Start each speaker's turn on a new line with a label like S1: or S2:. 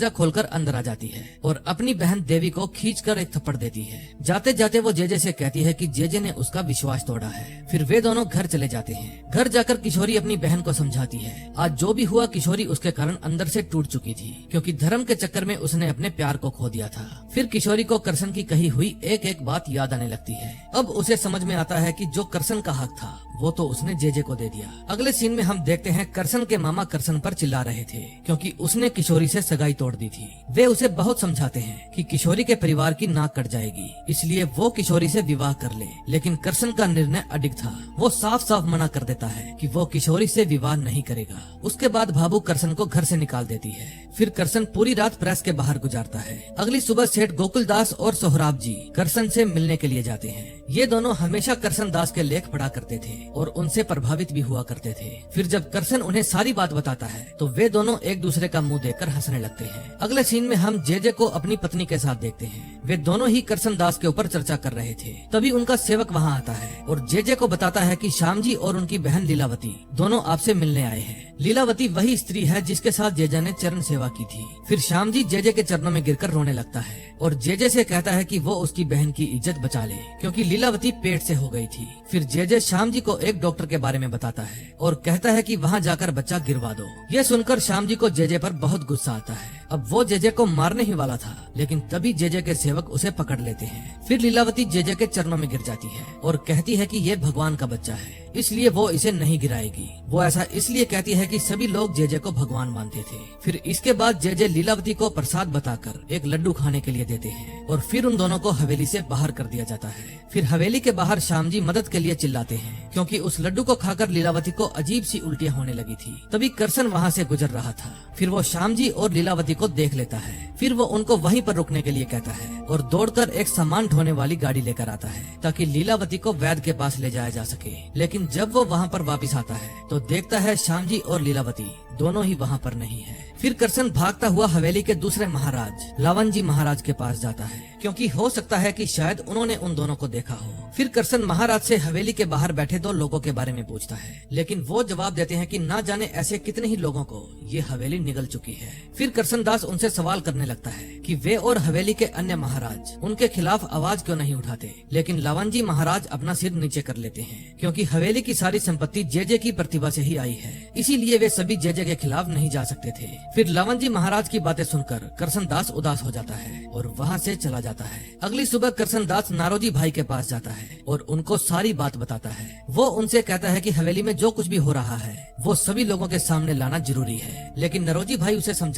S1: दरवाजा खोलकर अंदर आ जाती है और अपनी बहन देवी को खींचकर एक थप्पड़ देती है। जाते जाते वो जेजे से कहती है कि जेजे ने उसका विश्वास तोड़ा है। फिर वे दोनों घर चले जाते हैं। घर जाकर किशोरी अपनी बहन को समझाती है। आज जो भी हुआ किशोरी उसके कारण अंदर से टूट चुकी थी, क्योंकि धर्म के चक्कर में उसने अपने प्यार को खो दिया था। फिर किशोरी को करसन की कही हुई एक एक बात याद आने लगती है। अब उसे समझ में आता है कि जो करसन का हक था वो तो उसने जेजे को दे दिया। अगले सीन में हम देखते हैं करसन के मामा करसन पर चिल्ला रहे थे क्योंकि उसने किशोरी से सगाई तोड़ दी थी। वे उसे बहुत समझाते हैं कि किशोरी के परिवार की नाक कट जाएगी, इसलिए वो किशोरी से विवाह कर ले। लेकिन करसन का निर्णय अडिग था। वो साफ साफ मना कर देता है कि वो किशोरी से विवाह नहीं करेगा। उसके बाद भाभू करसन को घर से निकाल देती है। फिर करसन पूरी रात प्रेस के बाहर गुजारता है। अगली सुबह सेठ गोकुल दास और सोहराब जी करसन से मिलने के लिए जाते हैं। ये दोनों हमेशा करसन दास के लेख पढ़ा करते थे और उनसे प्रभावित भी हुआ करते थे। फिर जब करसन उन्हें सारी बात बताता है तो वे दोनों एक दूसरे का मुंह देखकर हंसने लगते हैं। अगले सीन में हम जेजे को अपनी पत्नी के साथ देखते हैं। वे दोनों ही करसन दास के ऊपर चर्चा कर रहे थे। तभी उनका सेवक वहाँ आता है और जेजे को बताता है कि श्याम जी और उनकी बहन लीलावती दोनों आपसे मिलने आए हैं। लीलावती वही स्त्री है जिसके साथ जेजे ने चरण सेवा की थी। फिर श्याम जी जेजे के चरणों में गिरकर रोने लगता है और जेजे से कहता है कि वो उसकी बहन की इज्जत बचा ले, क्योंकि लीलावती पेट से हो गई थी। फिर जेजे श्याम जी को एक डॉक्टर के बारे में बताता है और कहता है कि वहाँ जाकर बच्चा गिरवा दो। ये सुनकर श्याम जी को जेजे पर बहुत गुस्सा आता है। अब वो जेजे को मारने ही वाला था, लेकिन तभी जेजे के सेवक उसे पकड़ लेते हैं। फिर लीलावती जेजे के चरणों में गिर जाती है और कहती है कि ये भगवान का बच्चा है, इसलिए वो इसे नहीं गिराएगी। वो ऐसा इसलिए कहती है कि सभी लोग जेजे को भगवान मानते थे। फिर इसके बाद जेजे लीलावती को प्रसाद बताकर एक लड्डू खाने के लिए देते हैं और फिर उन दोनों को हवेली से बाहर कर दिया जाता है। फिर हवेली के बाहर श्याम जी मदद के लिए चिल्लाते हैं, क्योंकि उस लड्डू को खाकर लीलावती को अजीब सी उल्टियाँ होने लगी थी। तभी करसन वहाँ से गुजर रहा था। फिर वो श्याम जी और लीलावती को देख लेता है। फिर वो उनको वहीं पर रुकने के लिए कहता है और दौड़कर एक सामान ढोने वाली गाड़ी लेकर आता है ताकि लीलावती को वैद्य के पास ले जाया जा सके। लेकिन जब वो वहाँ पर वापस आता है तो देखता है श्याम जी और लीलावती दोनों ही वहाँ पर नहीं है। फिर करसन भागता हुआ हवेली के दूसरे महाराज लावन जी महाराज के पास जाता है, क्योंकि हो सकता है कि शायद उन्होंने उन दोनों को देखा हो। फिर करसन महाराज से हवेली के बाहर बैठे दो लोगों के बारे में पूछता है, लेकिन वो जवाब देते हैं कि ना जाने ऐसे कितने ही लोगों को ये हवेली निगल चुकी है। फिर करसन दास उनसे सवाल करने लगता है कि वे और हवेली के अन्य महाराज उनके खिलाफ आवाज क्यों नहीं उठाते। लेकिन लावन जी महाराज अपना सिर नीचे कर लेते हैं, क्योंकि हवेली की सारी संपत्ति जेजे की प्रतिभा से ही आई है, इसीलिए वे सभी जेजे के खिलाफ नहीं जा सकते थे। फिर लावन जी महाराज की बातें सुनकर करसन दास उदास हो जाता है और वहाँ से चला जाता है। अगली सुबह करसन दास नारोजी भाई के पास जाता है और उनको सारी बात बताता है। वो उनसे कहता है कि हवेली में जो कुछ भी हो रहा है वो सभी लोगों के सामने लाना जरूरी है, लेकिन नरोजी भाई उसे समझा